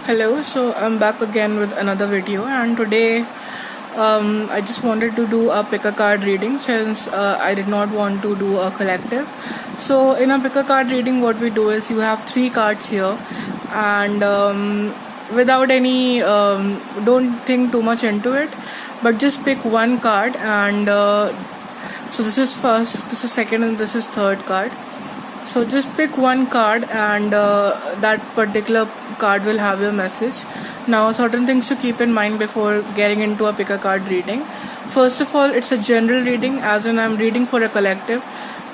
Hello, so I'm back again with another video, and today I just wanted to do a pick a card reading since I did not want to do a collective. So, in a pick a card reading, what we do is you have three cards here, and without any, don't think too much into it, but just pick one card. And so, this is first, this is second, and this is third card. So just pick one card, and that particular card will have your message. Now, certain things to keep in mind before getting into a pick a card reading. First of all, it's a general reading, as in I'm reading for a collective,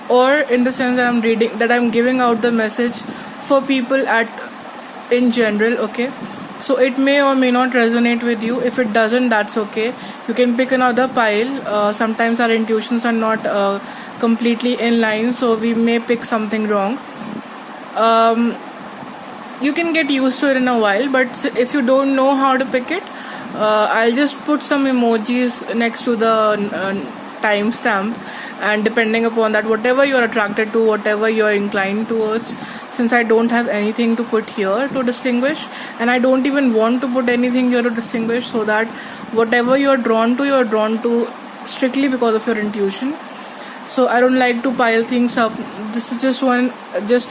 or in the sense that I'm giving out the message for people in general. Okay, so it may or may not resonate with you. If it doesn't, that's okay. You can pick another pile. Sometimes our intuitions are not completely in line, so we may pick something wrong. You can get used to it in a while, but if you don't know how to pick it, I'll just put some emojis next to the timestamp, and depending upon that, whatever you're attracted to, whatever you're inclined towards, since I don't have anything to put here to distinguish, and I don't even want to put anything here to distinguish, so that whatever you're drawn to strictly because of your intuition. So I don't like to pile things up. This is just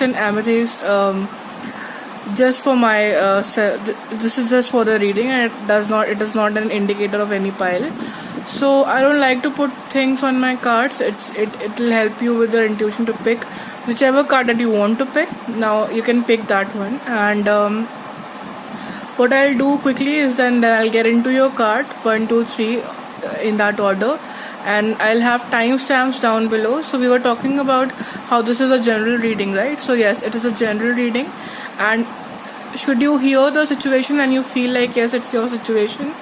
an amethyst, just for my this is just for the reading, and it is not an indicator of any pile. So I don't like to put things on my cards. It will help you with your intuition to pick whichever card that you want to pick. Now you can pick that one, and what I'll do quickly is then I'll get into your card 1, 2, 3 in that order, and I'll have timestamps down below. So we were talking about how this is a general reading, right? So yes, it is a general reading, and should you hear the situation and you feel like yes, it's your situation,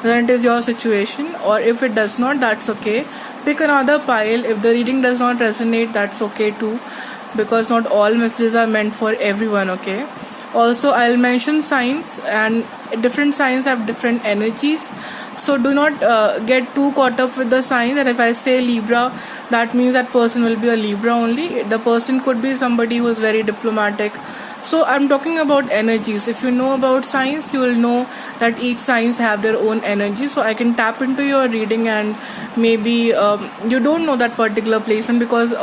then it is your situation. Or if it does not, that's okay. Pick another pile. If the reading does not resonate, that's okay too, because not all messages are meant for everyone. Okay. Also, I'll mention signs, and different signs have different energies. So do not get too caught up with the sign that if I say Libra, that means that person will be a Libra only. The person could be somebody who is very diplomatic. So I'm talking about energies. If you know about signs, you will know that each signs have their own energy. So I can tap into your reading, and maybe you don't know that particular placement because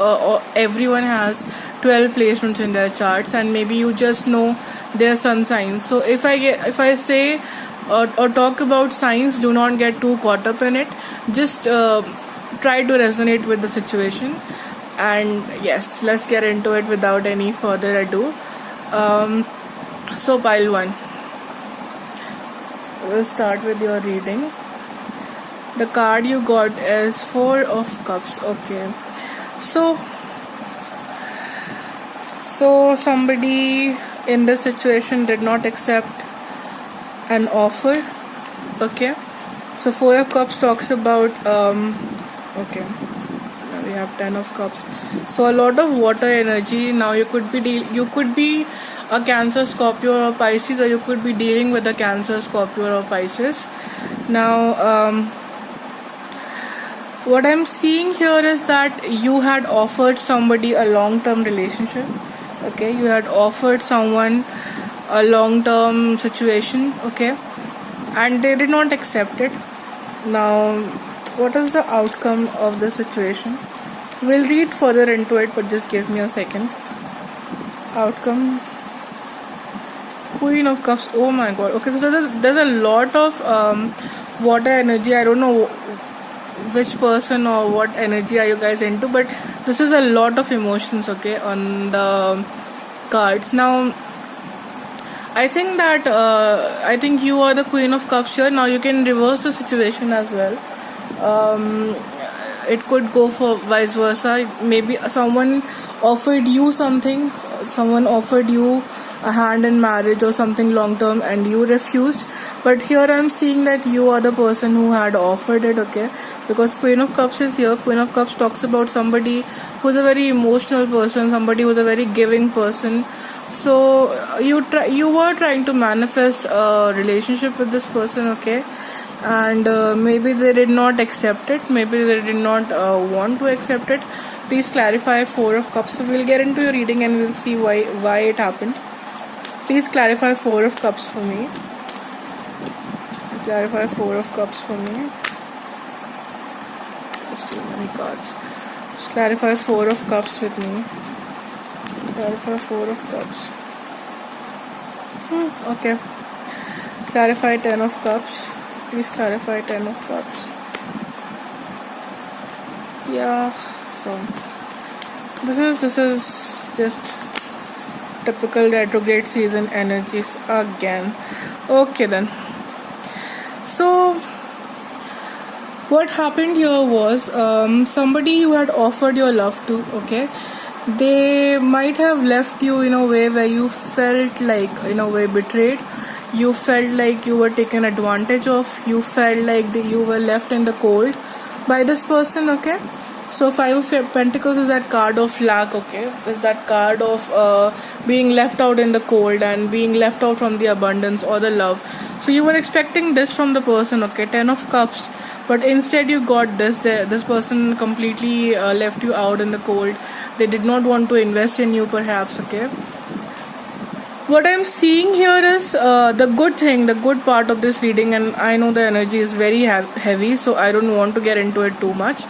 everyone has 12 placements in their charts, and maybe you just know their sun signs. So if I say or talk about signs, do not get too caught up in it. Just try to resonate with the situation. And yes, let's get into it without any further ado. So pile 1, we'll start with your reading. The card you got is 4 of Cups. Okay, so somebody in this situation did not accept an offer. Okay, so 4 of Cups talks about okay, now we have 10 of Cups. So a lot of water energy. Now you could be a Cancer, Scorpio or Pisces, or you could be dealing with a Cancer, Scorpio or Pisces. Now what I'm seeing here is that you had offered somebody a long-term relationship. Okay, you had offered someone a long-term situation. Okay, and they did not accept it. Now what is the outcome of the situation? We'll read further into it, but just give me a second. Outcome, Queen of Cups. Oh my god. Okay, so there's a lot of water energy. I don't know which person or what energy are you guys into, but this is a lot of emotions, okay, on the cards. Now I think you are the Queen of Cups here. Now you can reverse the situation as well. It could go for vice versa. Maybe someone offered you something, someone offered you a hand in marriage or something long term, and you refused. But here I'm seeing that you are the person who had offered it. Okay, because Queen of Cups is here. Queen of Cups talks about somebody who's a very emotional person, somebody who's a very giving person. So you were trying to manifest a relationship with this person. Okay, and maybe they did not accept it, maybe they did not want to accept it. Please clarify 4 of Cups. So we'll get into your reading and we'll see why it happened. Please clarify Four of Cups for me. Clarify Four of Cups for me. There's too many cards. Just clarify Four of Cups with me. Clarify Four of Cups. Okay. Clarify Ten of Cups. Please clarify Ten of Cups. Yeah. So this is just typical retrograde season energies again. Okay then. So what happened here was somebody you had offered your love to, okay, they might have left you in a way where you felt like in a way betrayed. You felt like you were taken advantage of. You felt like you were left in the cold by this person, okay. So Five of Pentacles is that card of lack, okay. Is that card of being left out in the cold and being left out from the abundance or the love. So you were expecting this from the person, okay. Ten of Cups, but instead you got this. This person completely left you out in the cold. They did not want to invest in you, perhaps, okay. What I'm seeing here is the good thing, the good part of this reading, and I know the energy is very heavy, so I don't want to get into it too much.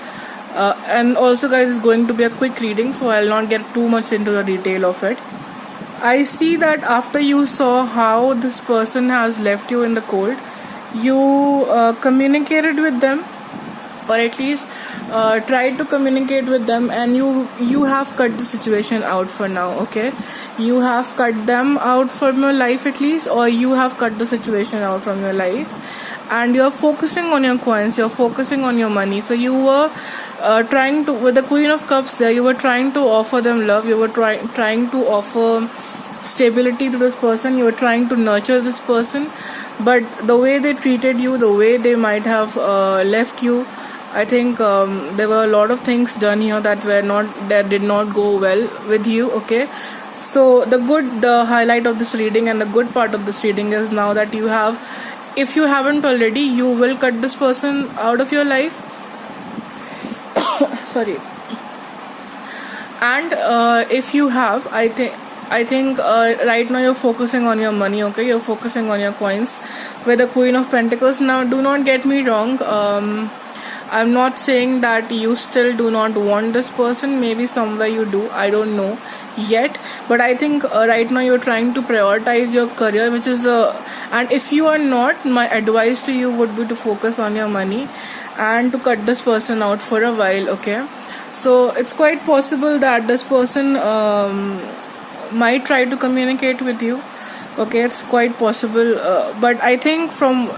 And also, guys, it's going to be a quick reading, so I'll not get too much into the detail of it. I see that after you saw how this person has left you in the cold, you communicated with them, or at least tried to communicate with them, and you have cut the situation out for now, okay. You have cut them out from your life at least, or you have cut the situation out from your life, and you're focusing on your coins, you're focusing on your money. So you were trying to, with the Queen of Cups there, you were trying to offer them love, you were trying to offer stability to this person, you were trying to nurture this person, but the way they treated you, the way they might have left you, I think there were a lot of things done here that did not go well with you, okay. So the highlight of this reading and the good part of this reading is now that you have, if you haven't already, you will cut this person out of your life. Sorry. And if you have, I think right now you're focusing on your money, okay. You're focusing on your coins with the Queen of Pentacles. Now, do not get me wrong. I'm not saying that you still do not want this person. Maybe somewhere you do. I don't know yet. But I think right now you're trying to prioritize your career, which is and if you are not, my advice to you would be to focus on your money and to cut this person out for a while, okay. So it's quite possible that this person might try to communicate with you, okay. It's quite possible, but I think from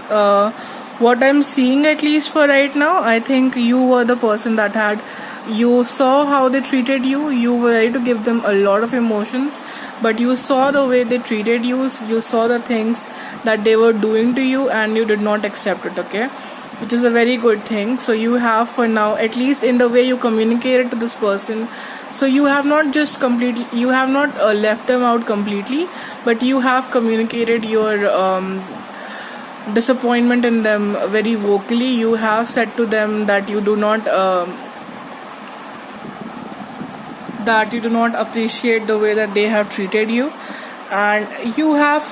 what I'm seeing, at least for right now, I think you were the person that you saw how they treated you, you were ready to give them a lot of emotions, but you saw the way they treated you, you saw the things that they were doing to you, and you did not accept it, okay, which is a very good thing. So you have, for now, at least in the way you communicated to this person, so you have not just completely, you have not left them out completely, but you have communicated your disappointment in them very vocally. You have said to them that you do not appreciate the way that they have treated you, and you have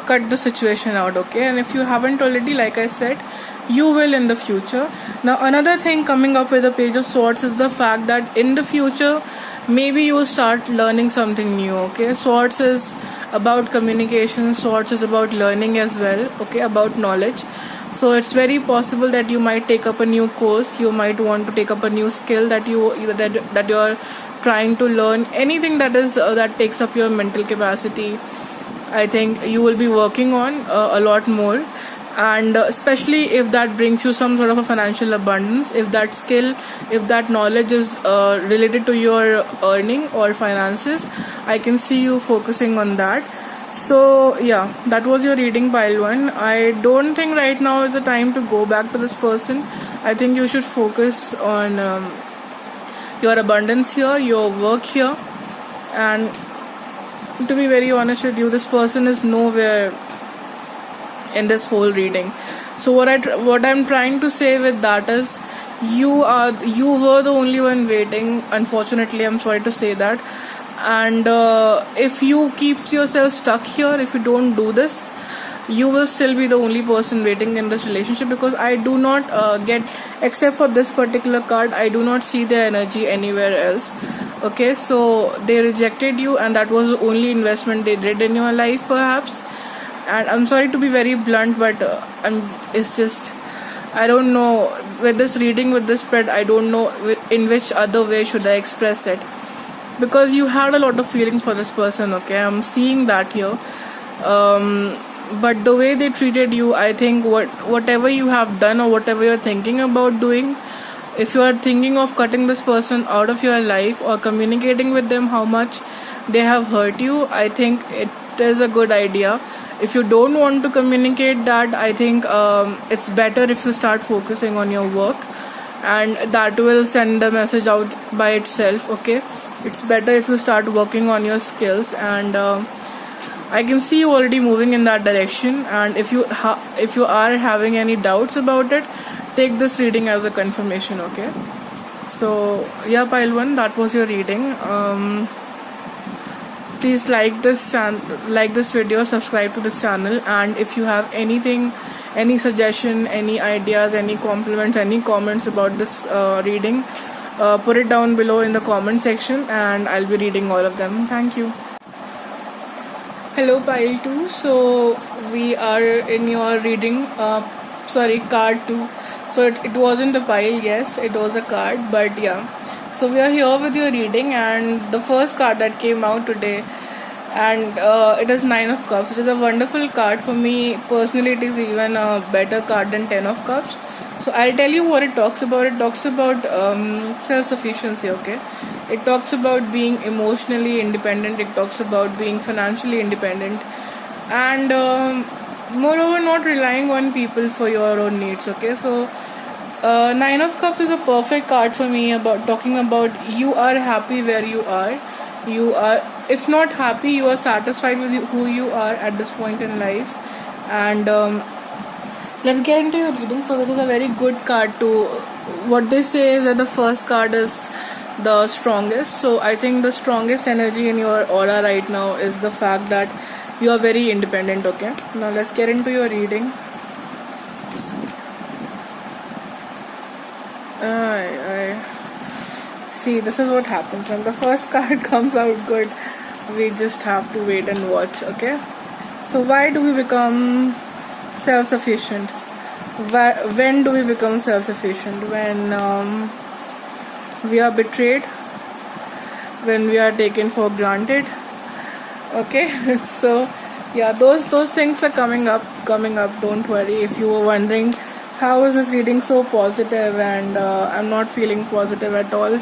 cut the situation out, okay. And if you haven't already, like I said, you will in the future. Now, another thing coming up with the Page of Swords is the fact that in the future, maybe you will start learning something new, okay. Swords is about communication, Swords is about learning as well, okay, about knowledge. So it's very possible that you might take up a new course, you might want to take up a new skill that you're trying to learn. Anything that is that takes up your mental capacity, I think you will be working on a lot more. And especially if that brings you some sort of a financial abundance, if that skill, if that knowledge is related to your earning or finances, I can see you focusing on that. So yeah, that was your reading, pile 1. I don't think right now is the time to go back to this person. I think you should focus on your abundance here, your work here, and to be very honest with you, this person is nowhere in this whole reading. So what I'm trying to say with that is, you were the only one waiting. Unfortunately, I'm sorry to say that, and if you keep yourself stuck here, if you don't do this, you will still be the only person waiting in this relationship, because I do not get, except for this particular card, I do not see their energy anywhere else. Okay, so they rejected you, and that was the only investment they did in your life perhaps. And I'm sorry to be very blunt, but it's just, I don't know, with this reading, with this spread, I don't know in which other way should I express it, because you had a lot of feelings for this person. Okay, I'm seeing that here. But the way they treated you, I think whatever you have done or whatever you're thinking about doing, if you are thinking of cutting this person out of your life or communicating with them how much they have hurt you, I think it is a good idea. If you don't want to communicate that, I think it's better if you start focusing on your work, and that will send the message out by itself. Okay, it's better if you start working on your skills, and I can see you already moving in that direction. And if you are having any doubts about it, take this reading as a confirmation. Okay, so yeah, pile 1, that was your reading. Please like this video, subscribe to this channel, and if you have anything, any suggestion, any ideas, any compliments, any comments about this reading, put it down below in the comment section, and I'll be reading all of them. Thank you. Hello pile 2, so we are in your reading, card 2. So it wasn't a pile, yes, it was a card, but yeah. So we are here with your reading, and the first card that came out today, and it is 9 of Cups, which is a wonderful card. For me personally, it is even a better card than 10 of Cups. So I'll tell you what it talks about. It talks about self-sufficiency. Okay, it talks about being emotionally independent, it talks about being financially independent, and moreover not relying on people for your own needs. Okay, so 9 of Cups is a perfect card for me, about talking about you are happy where you are. You are, if not happy, you are satisfied with who you are at this point in life. And let's get into your reading. So this is a very good card to, what they say is that the first card is the strongest. So I think the strongest energy in your aura right now is the fact that you are very independent. Okay, now let's get into your reading. I see, this is what happens when the first card comes out good. We just have to wait and watch. Okay, so why do we become self-sufficient? When do we become self-sufficient? When we are betrayed, when we are taken for granted. Okay, so yeah, those things are coming up. Don't worry if you were wondering how is this reading so positive, and I'm not feeling positive at all.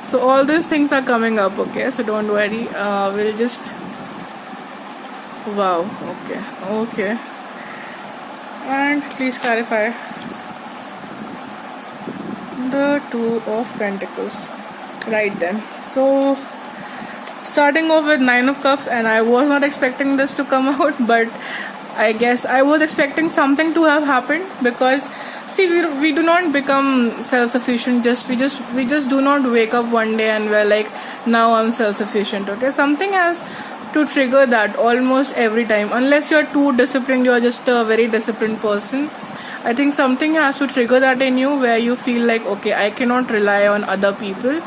So all these things are coming up. Okay, so don't worry, we'll just, wow, okay, and please clarify. The 2 of Pentacles. Right then, so starting off with 9 of Cups, and I was not expecting this to come out, but I guess I was expecting something to have happened, because see, we do not become self-sufficient, we just do not wake up one day and we're like, now I'm self-sufficient. Okay, something has to trigger that almost every time, unless you're too disciplined, you're just a very disciplined person. I think something has to trigger that in you, where you feel like, okay, I cannot rely on other people.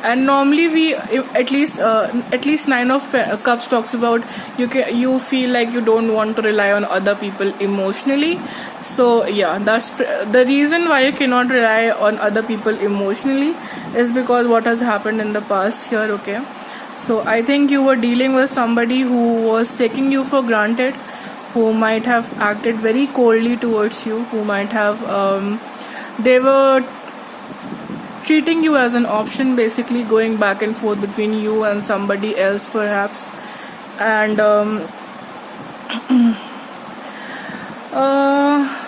And normally we, at least 9 of Cups talks about you feel like you don't want to rely on other people emotionally. So yeah, that's the reason why you cannot rely on other people emotionally, is because what has happened in the past here. Okay, so I think you were dealing with somebody who was taking you for granted, who might have acted very coldly towards you, who might have they were treating you as an option, basically going back and forth between you and somebody else perhaps. And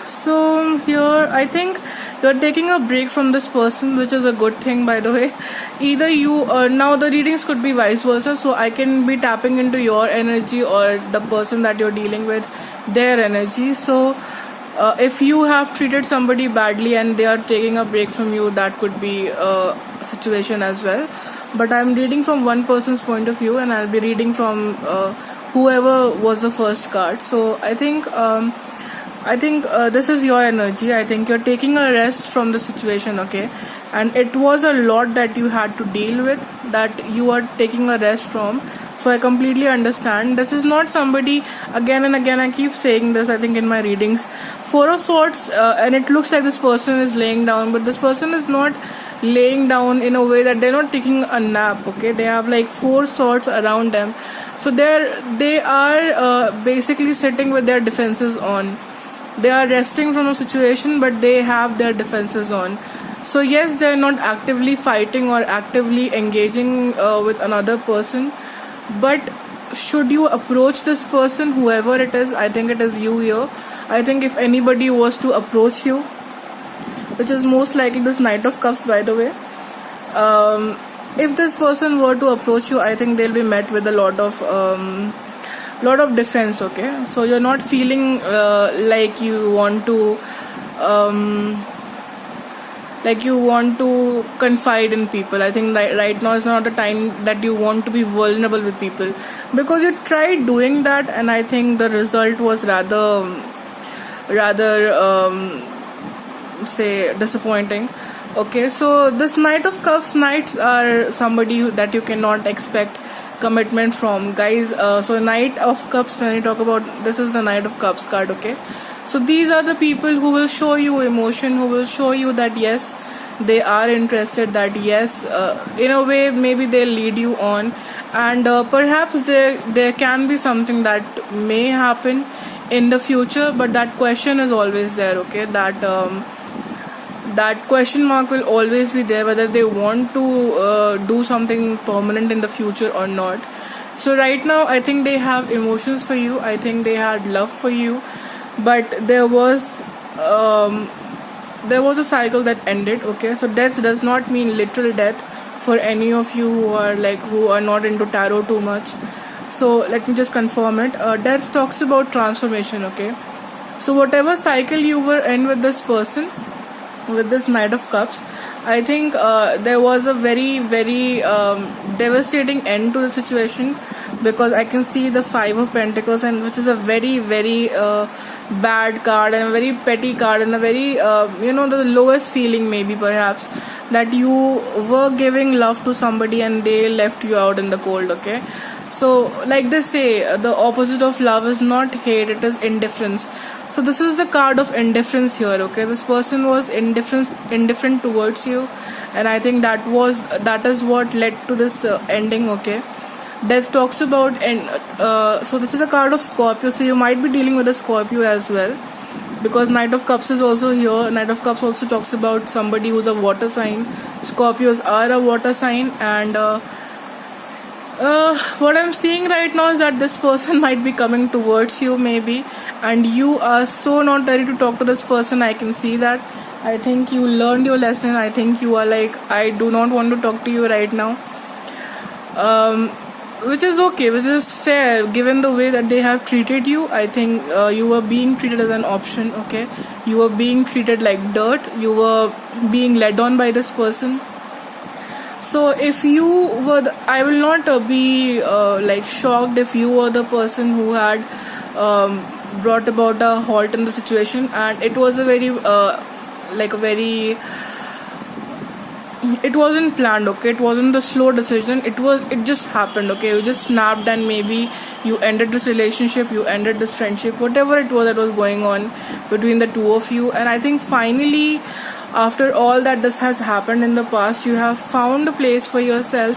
so here I think you're taking a break from this person, which is a good thing, by the way. Either you, now the readings could be vice versa, so I can be tapping into your energy or the person that you're dealing with, their energy. So if you have treated somebody badly and they are taking a break from you, that could be a situation as well. but I'm reading from one person's point of view, and I'll be reading from whoever was the first card. So I think this is your energy. I think you're taking a rest from the situation, okay? And it was a lot that you had to deal with, that you are taking a rest from. So I completely understand. This is not somebody, again and again, I keep saying this, I think in my readings, Four of Swords, and it looks like this person is laying down, but this person is not laying down in a way that they're not taking a nap, okay? They have like four swords around them. So they are basically sitting with their defenses on. They are resting from a situation, but they have their defenses on. So yes, they're not actively fighting or actively engaging with another person, but should you approach this person, whoever it is, I think it is you here. I think if anybody was to approach you, which is most likely this Knight of Cups, by the way, if this person were to approach you, I think they'll be met with a lot of defense, okay? So you're not feeling like you want to confide in people. I think right now is not the time that you want to be vulnerable with people, because you tried doing that, and I think the result was rather say disappointing. Okay, so this Knight of Cups, knights are somebody that you cannot expect commitment from, guys. So Knight of Cups, when we talk about, this is the Knight of Cups card, okay? So these are the people who will show you emotion, who will show you that yes, they are interested, that yes, in a way maybe they'll lead you on, and perhaps there can be something that may happen in the future, but that question is always there, okay? That question mark will always be there, whether they want to do something permanent in the future or not. So right now I think they have emotions for you, I think they had love for you, but there was a cycle that ended, okay? So death does not mean literal death for any of you who are not into tarot too much. So let me just confirm it. Death talks about transformation, okay? So whatever cycle you were in with this person, with this Knight of Cups, I think there was a very, very devastating end to the situation, because I can see the Five of Pentacles, and which is a very, very bad card, and a very petty card, and a very the lowest feeling maybe perhaps, that you were giving love to somebody and they left you out in the cold, okay? So like they say, the opposite of love is not hate, it is indifference. So this is the card of indifference here, okay? This person was indifferent towards you, and I think that is what led to this ending, okay? Death talks about, and so this is a card of Scorpio, so you might be dealing with a Scorpio as well, because Knight of Cups is also here. Knight of Cups also talks about somebody who's a water sign. Scorpios are a water sign, and what I'm seeing right now is that this person might be coming towards you maybe, and you are so not ready to talk to this person. I can see that. I think you learned your lesson. I think you are like, I do not want to talk to you right now, which is okay, which is fair given the way that they have treated you. I think you were being treated as an option, okay? You were being treated like dirt. You were being led on by this person. So if you were, I will not be shocked if you were the person who had brought about a halt in the situation, and it was a very it wasn't planned, okay? It wasn't the slow decision, it just happened, okay? You just snapped, and maybe you ended this relationship, you ended this friendship, whatever it was that was going on between the two of you. And I think finally, after all that this has happened in the past, you have found a place for yourself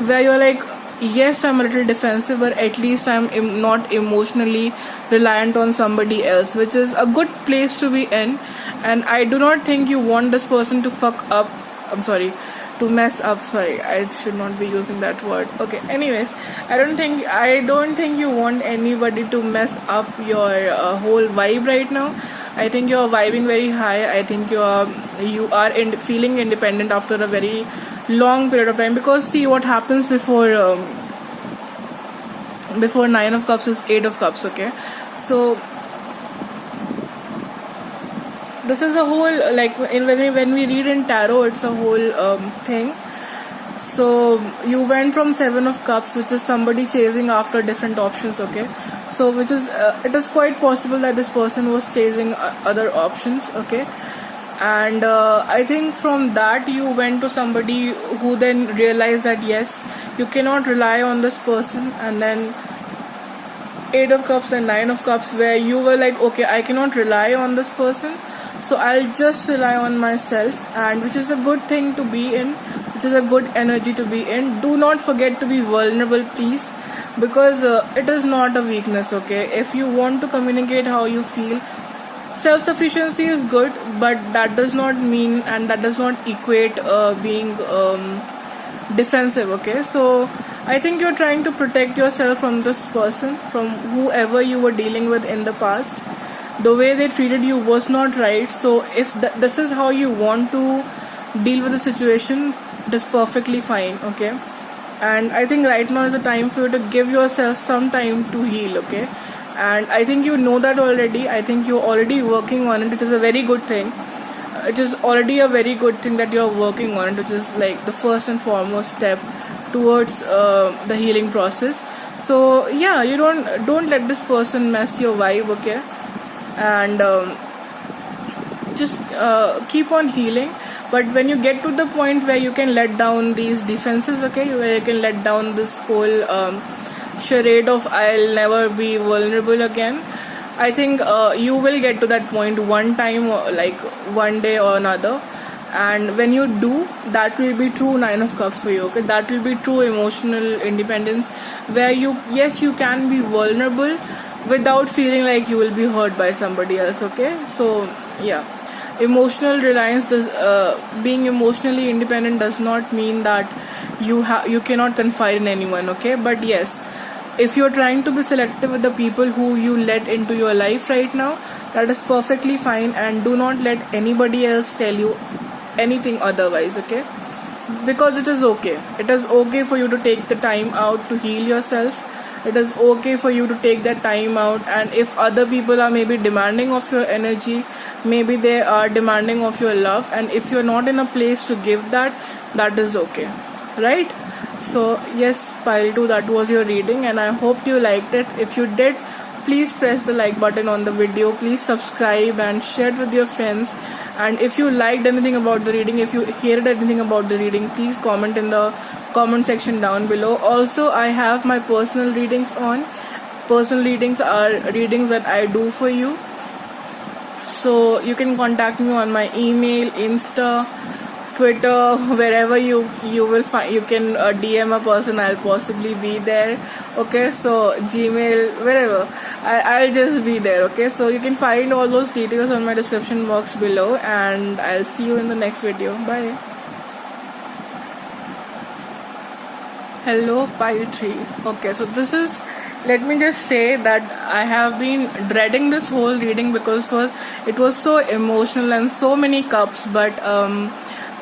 where you're like, yes, I'm a little defensive, but at least I'm not emotionally reliant on somebody else, which is a good place to be in. And I do not think you want this person to to mess up. Sorry, I should not be using that word. Okay, anyways, I don't think you want anybody to mess up your whole vibe right now. I think you're vibing very high. I think you are feeling independent after a very long period of time, because see what happens before Nine of Cups is Eight of Cups, okay? So this is a whole, when we read in tarot, it's a whole thing. So you went from Seven of Cups, which is somebody chasing after different options, okay? So which is it is quite possible that this person was chasing other options, okay? And I think from that you went to somebody who then realized that yes, you cannot rely on this person. And then Eight of Cups and Nine of Cups, where you were like, okay, I cannot rely on this person, so I'll just rely on myself. And which is a good thing to be in, which is a good energy to be in. Do not forget to be vulnerable, please, because it is not a weakness, okay? If you want to communicate how you feel, self-sufficiency is good, but that does not mean and that does not equate being defensive, okay? So I think you're trying to protect yourself from this person, from whoever you were dealing with in the past. The way they treated you was not right. So if this is how you want to deal with the situation, it is perfectly fine, okay? And I think right now is the time for you to give yourself some time to heal, okay? And I think you know that already. I think you're already working on it, which is a very good thing. It is already a very good thing that you're working on it, which is like the first and foremost step towards the healing process. So yeah, you don't let this person mess your vibe, okay? And just keep on healing. But when you get to the point where you can let down these defenses, okay, where you can let down this whole charade of I'll never be vulnerable again, I think you will get to that point one time, like one day or another. And when you do, that will be true Nine of Cups for you, okay? That will be true emotional independence, where you can be vulnerable without feeling like you will be hurt by somebody else, okay? So yeah, emotional reliance does being emotionally independent does not mean that you cannot confide in anyone, okay? But yes, if you're trying to be selective with the people who you let into your life right now, that is perfectly fine. And do not let anybody else tell you anything otherwise, okay? Because it is okay. It is okay for you to take the time out to heal yourself. It is okay for you to take that time out. And if other people are maybe demanding of your energy, maybe they are demanding of your love, and if you're not in a place to give that, that is okay, right? So yes, Pile 2, that was your reading, and I hope you liked it. If you did, please press the like button on the video. Please subscribe and share it with your friends. And if you liked anything about the reading, if you heard anything about the reading, please comment in the comment section down below. Also, I have my personal readings on. Personal readings are readings that I do for you. So you can contact me on my email, Insta, Twitter, wherever you will find. You can DM a person, I'll possibly be there, okay? So Gmail, wherever, I'll just be there, okay? So you can find all those details on my description box below, and I'll see you in the next video. Bye. Hello, Pile 3. Okay, so this is, let me just say that I have been dreading this whole reading because it was so emotional and so many cups. But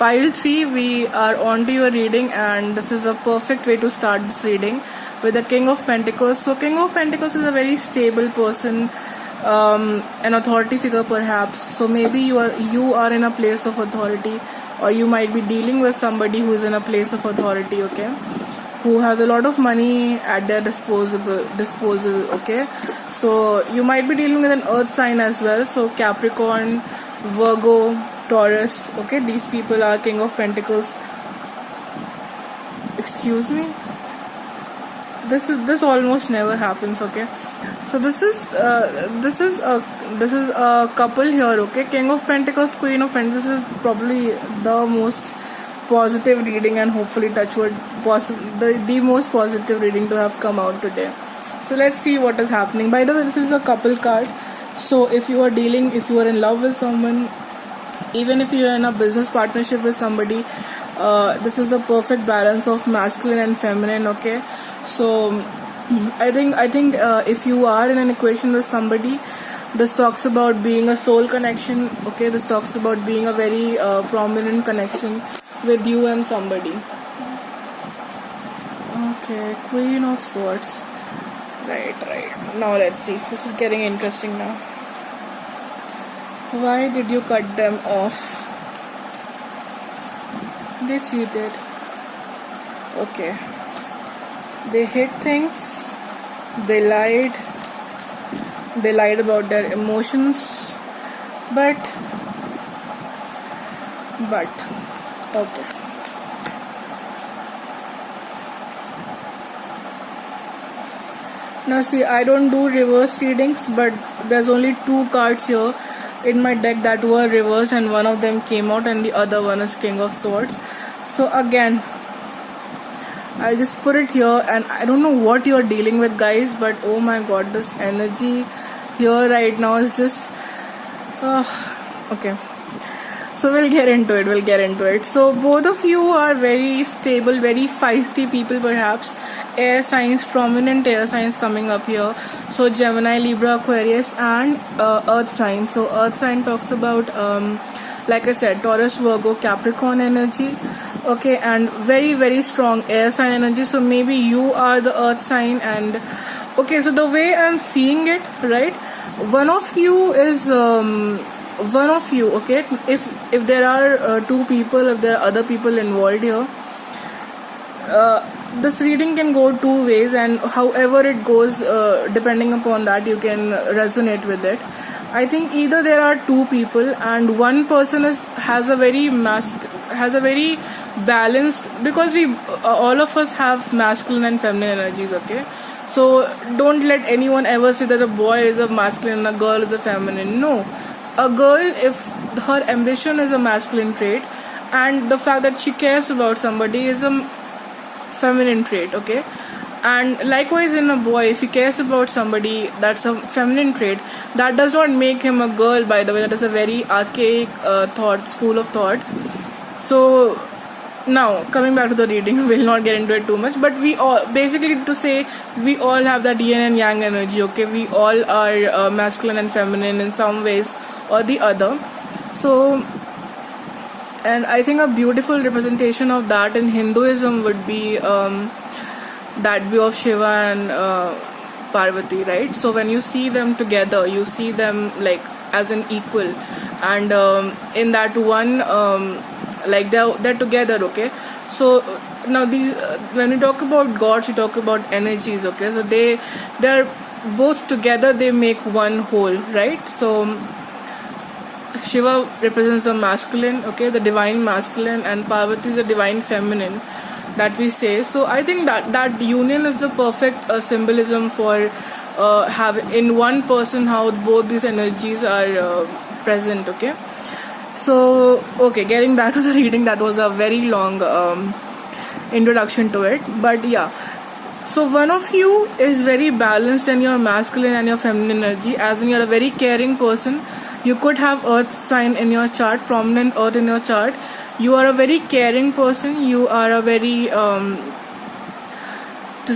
Pile 3, we are on to your reading, and this is a perfect way to start this reading with the King of Pentacles. So King of Pentacles is a very stable person, an authority figure perhaps. So maybe you are in a place of authority, or you might be dealing with somebody who is in a place of authority, okay, who has a lot of money at their disposal, okay? So you might be dealing with an earth sign as well. So Capricorn, Virgo, Taurus, okay? These people are King of Pentacles. Excuse me? This almost never happens, okay? So this is a couple here, okay? King of Pentacles, Queen of Pentacles. This is probably the most positive reading, and hopefully touchwood the most positive reading to have come out today. So let's see what is happening. By the way, this is a couple card. So if you are in love with someone, even if you are in a business partnership with somebody, this is the perfect balance of masculine and feminine, okay? So I think if you are in an equation with somebody, this talks about being a soul connection, okay? This talks about being a very prominent connection with you and somebody. Okay, Queen of Swords. Right. Now let's see. This is getting interesting now. Why did you cut them off? They cheated. Okay, they hid things, they lied about their emotions, but okay. Now see, I don't do reverse readings, but there's only 2 cards here in my deck that were reversed, and one of them came out and the other one is King of Swords. So again, I'll just put it here, and I don't know what you're dealing with, guys, but oh my god, this energy here right now is just okay. So we'll get into it. So both of you are very stable, very feisty people, perhaps. Air signs, prominent air signs coming up here. So Gemini, Libra, Aquarius, and Earth sign. So Earth sign talks about, like I said, Taurus, Virgo, Capricorn energy. Okay, and very, very strong air sign energy. So maybe you are the Earth sign, and okay, so the way I'm seeing it, right? One of you is okay. If there are 2 people, if there are other people involved here, this reading can go 2 ways, and however it goes, depending upon that, you can resonate with it. I think either there are 2 people and one person has a very balanced, because we all of us have masculine and feminine energies, okay? So don't let anyone ever say that a boy is a masculine and a girl is a feminine. No, a girl, if her ambition is a masculine trait, and the fact that she cares about somebody is a feminine trait, okay? And likewise in a boy, if he cares about somebody, that's a feminine trait. That does not make him a girl, by the way. That is a very archaic school of thought. So now coming back to the reading, we'll not get into it too much, but we all, basically to say, we all have that yin and yang energy, okay? We all are masculine and feminine in some ways or the other. So, and I think a beautiful representation of that in Hinduism would be that view of Shiva and Parvati, right? So when you see them together, you see them like as an equal, and in that one, like they're together, okay? So now these when we talk about gods, we talk about energies, okay? So they're both together, they make one whole, right? So Shiva represents the masculine, okay, the divine masculine, and Parvati the divine feminine that we say. So I think that union is the perfect symbolism for having in one person how both these energies are present, okay? So okay, getting back to the reading, that was a very long introduction to it, but yeah. So one of you is very balanced in your masculine and your feminine energy, as in you're a very caring person. You could have Earth sign in your chart, prominent Earth in your chart. You are a very caring person. You are a very, at the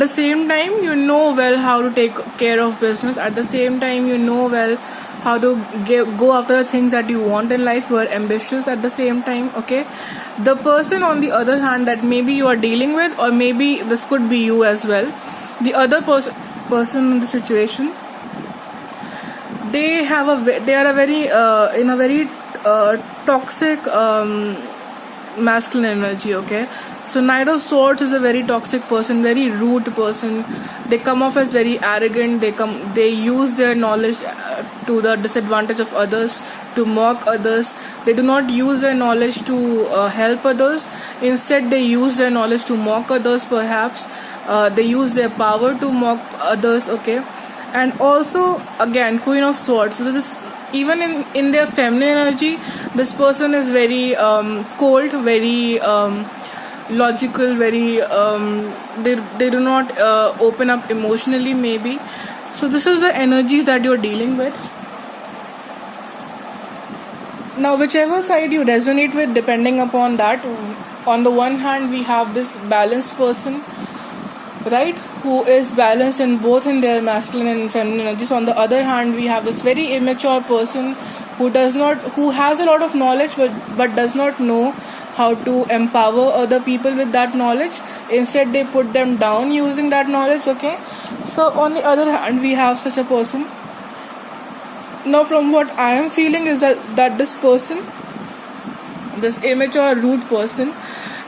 same time, you know well how to take care of business. At the same time, you know well how to go after the things that you want in life. You are ambitious at the same time, okay? The person, on the other hand, that maybe you are dealing with, or maybe this could be you as well, the other person in the situation, they are a very in a very toxic masculine energy, okay? So Knight of Swords is a very toxic person, very rude person. They come off as very arrogant. They use their knowledge to the disadvantage of others, to mock others. They do not use their knowledge to help others. Instead, they use their knowledge to mock others, perhaps. They use their power to mock others, okay? And also, again, Queen of Swords. So this, even in their feminine energy, this person is very cold, very logical, very they do not open up emotionally, maybe. So this is the energies that you're dealing with. Now whichever side you resonate with, depending upon that, on the one hand we have this balanced person, right, who is balanced in both in their masculine and feminine energies. On the other hand, we have this very immature person who has a lot of knowledge but does not know how to empower other people with that knowledge. Instead, they put them down using that knowledge, okay? So on the other hand, we have such a person. Now from what I am feeling is that this person, this immature rude person,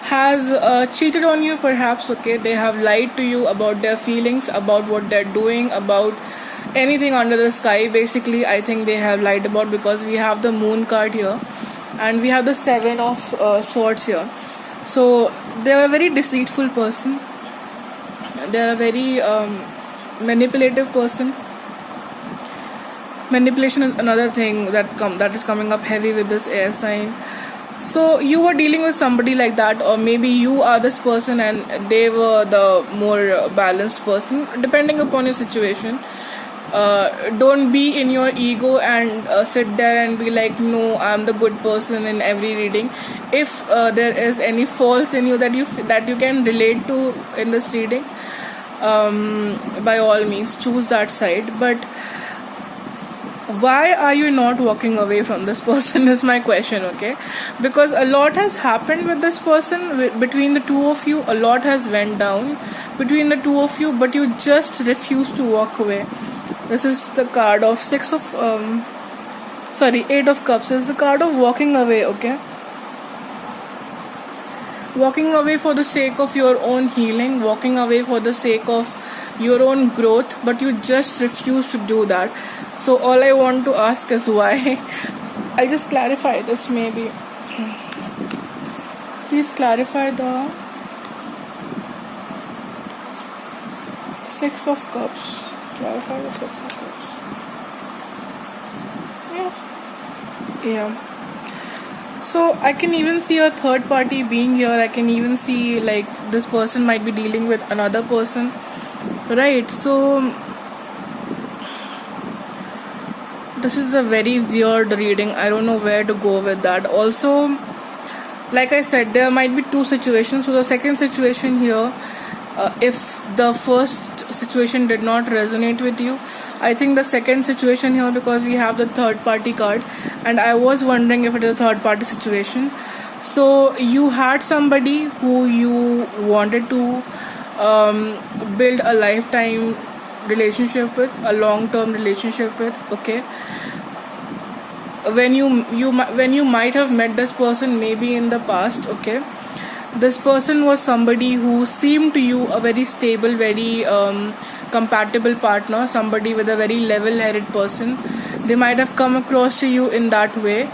has cheated on you, perhaps. Okay, they have lied to you about their feelings, about what they're doing, about anything under the sky. Basically, I think they have lied about, because we have the moon card here and we have the seven of swords here. So they're a very deceitful person, they're a very manipulative person. Manipulation is another thing that is coming up heavy with this air sign. So you were dealing with somebody like that, or maybe you are this person and they were the more balanced person, depending upon your situation. Don't be in your ego and sit there and be like, no, I'm the good person in every reading. If there is any faults in you that you can relate to in this reading, by all means choose that side. But why are you not walking away from this person is my question. Okay, because a lot has happened with this person, between the two of you. A lot has went down between the two of you, but you just refuse to walk away. This is the card of Eight of Cups is the card of walking away. Okay, walking away for the sake of your own healing, walking away for the sake of your own growth, but you just refuse to do that. So all I want to ask is why. I'll just clarify this maybe. Please clarify the Six of Cups. Clarify the Six of Cups. Yeah. So I can even see a third party being here. I can even see like this person might be dealing with another person. Right. So this is a very weird reading. I don't know where to go with that. Also, like I said, there might be two situations. So the second situation here, if the first situation did not resonate with you, I think the second situation here, because we have the third party card, and I was wondering if it is a third party situation. So you had somebody who you wanted to build a lifetime relationship with, a long-term relationship with. Okay, when you might have met this person maybe in the past. Okay, this person was somebody who seemed to you a very stable, very compatible partner, somebody with a very level-headed person. They might have come across to you in that way,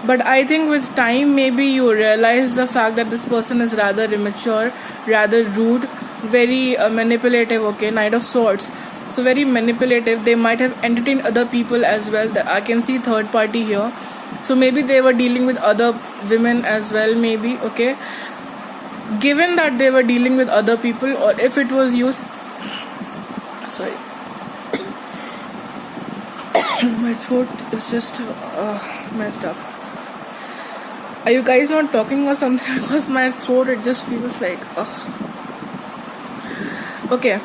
but I think with time maybe you realize the fact that this person is rather immature, rather rude, very manipulative. Okay, Knight of Swords, so very manipulative. They might have entertained other people as well. I can see third party here, so maybe they were dealing with other women as well, maybe. Okay, given that they were dealing with other people, or if it was you, sorry, my throat is just messed up. Are you guys not talking or something? Because my throat, it just feels like okay,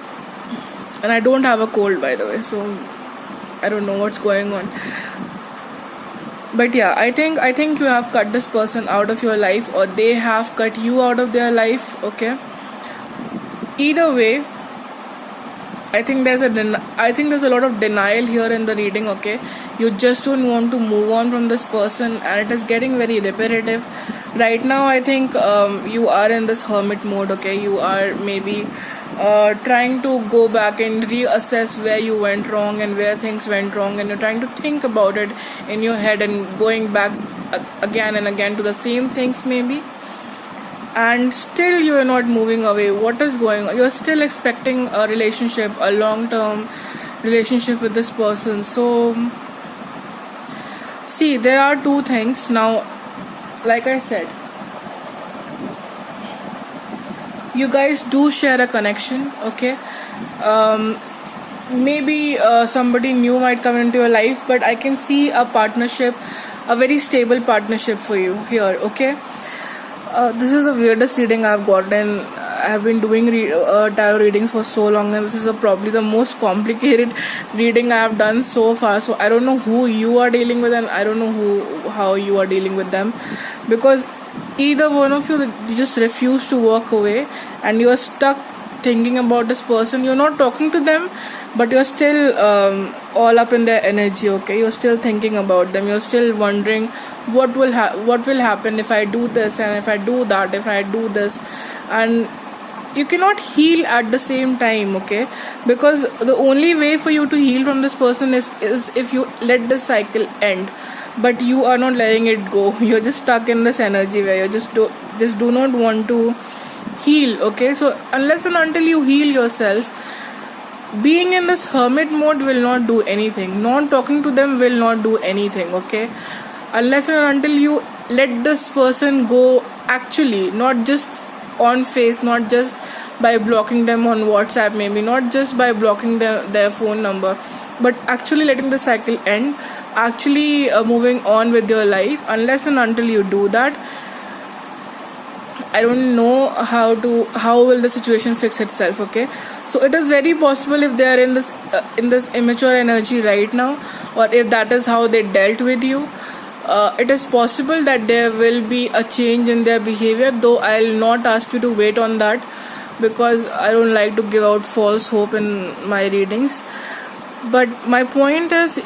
and I don't have a cold, by the way, so I don't know what's going on. But yeah, I think you have cut this person out of your life, or they have cut you out of their life. Okay, either way, I think there's a lot of denial here in the reading. Okay, you just don't want to move on from this person, and it is getting very repetitive right now. I think you are in this hermit mode. Okay, you are maybe trying to go back and reassess where you went wrong and where things went wrong, and you're trying to think about it in your head and going back again and again to the same things maybe, and still you're not moving away. What is going on? You're still expecting a relationship, a long-term relationship with this person. So see, there are two things now. Like I said, you guys do share a connection. Okay, maybe somebody new might come into your life, but I can see a partnership, a very stable partnership for you here. Okay, this is the weirdest reading I've gotten. I have been doing tarot readings for so long, and this is probably the most complicated reading I have done so far. So I don't know who you are dealing with, and I don't know how you are dealing with them, because either one of you just refuse to walk away and you are stuck thinking about this person. You're not talking to them, but you're still all up in their energy, okay? You're still thinking about them, you're still wondering what will happen if I do this, and if I do that, if I do this. And you cannot heal at the same time, okay? Because the only way for you to heal from this person is if you let the cycle end, but you are not letting it go. You're just stuck in this energy where you just do not want to heal, okay? So unless and until you heal yourself, being in this hermit mode will not do anything. Not talking to them will not do anything, okay? Unless and until you let this person go, actually, not just on face, not just by blocking them on WhatsApp, maybe not just by blocking their phone number, but actually letting the cycle end, actually moving on with your life. Unless and until you do that, I don't know how will the situation fix itself, okay? So it is very possible if they are in this immature energy right now, or if that is how they dealt with you, it is possible that there will be a change in their behavior, though I'll not ask you to wait on that, because I don't like to give out false hope in my readings. But my point is,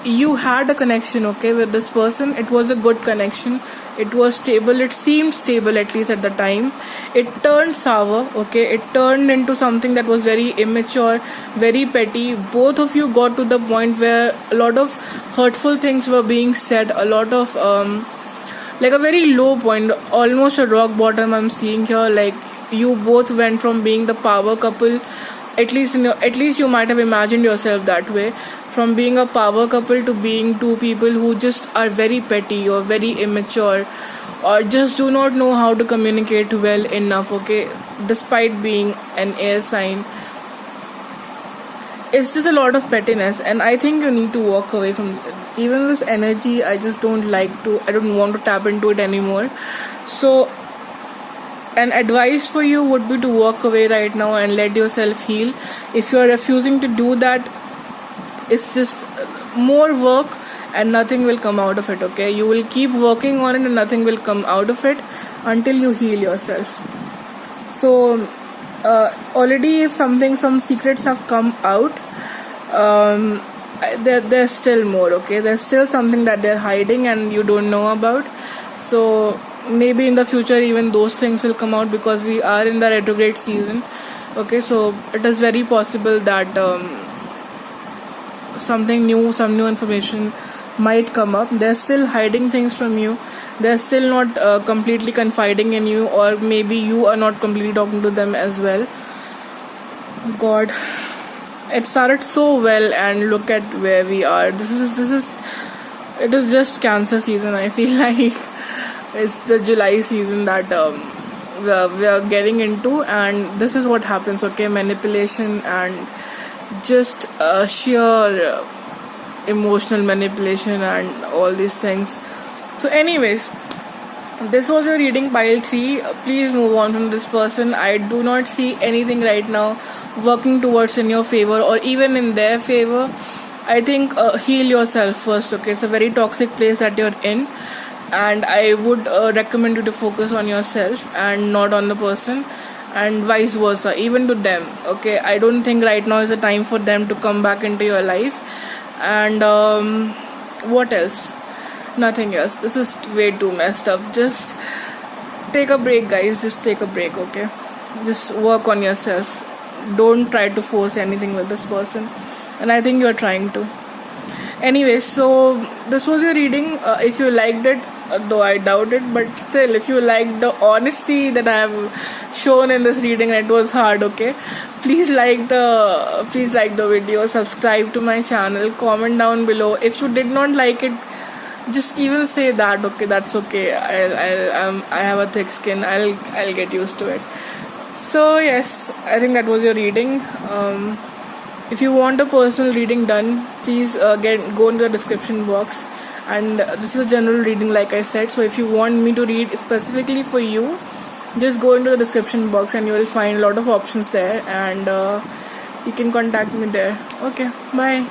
you had a connection, okay, with this person. It was a good connection, it was stable, it seemed stable, at least at the time. It turned sour, okay, it turned into something that was very immature, very petty. Both of you got to the point where a lot of hurtful things were being said, a lot of like a very low point, almost a rock bottom I'm seeing here. Like, you both went from being the power couple, at least you might have imagined yourself that way, from being a power couple to being two people who just are very petty or very immature, or just do not know how to communicate well enough, okay, despite being an air sign. It's just a lot of pettiness, and I think you need to walk away from even this energy. I don't want to tap into it anymore. So an advice for you would be to walk away right now and let yourself heal. If you are refusing to do that, it's just more work and nothing will come out of it, okay? You will keep working on it and nothing will come out of it until you heal yourself. So already if some secrets have come out, there's still more, okay? There's still something that they're hiding and you don't know about. So maybe in the future even those things will come out, because we are in the retrograde season, okay? So it is very possible that some new information might come up. They're still hiding things from you, they're still not completely confiding in you, or maybe you are not completely talking to them as well. God, it started so well, and look at where we are. It is just Cancer season. I feel like it's the July season that we are getting into, and this is what happens, okay? Manipulation and just sheer emotional manipulation and all these things. So anyways, this was your reading, pile 3. Please move on from this person. I do not see anything right now working towards in your favor or even in their favor. I think heal yourself first, okay? It's a very toxic place that you're in, and I would recommend you to focus on yourself and not on the person, and vice versa, even to them, okay? I don't think right now is the time for them to come back into your life. And what else? Nothing else. This is way too messed up. Just take a break, guys. Just take a break, okay? Just work on yourself. Don't try to force anything with this person, and I think you're trying to. Anyway, so this was your reading. If you liked it, though I doubt it, but still, if you liked the honesty that I have shown in this reading, it was hard, okay? Please like the video, subscribe to my channel, comment down below. If you did not like it, just even say that, okay? That's okay. I have a thick skin. I'll get used to it. So yes, I think that was your reading. If you want a personal reading done, please go into the description box. And this is a general reading, like I said. So if you want me to read specifically for you, just go into the description box and you will find a lot of options there, and you can contact me there. Okay, bye.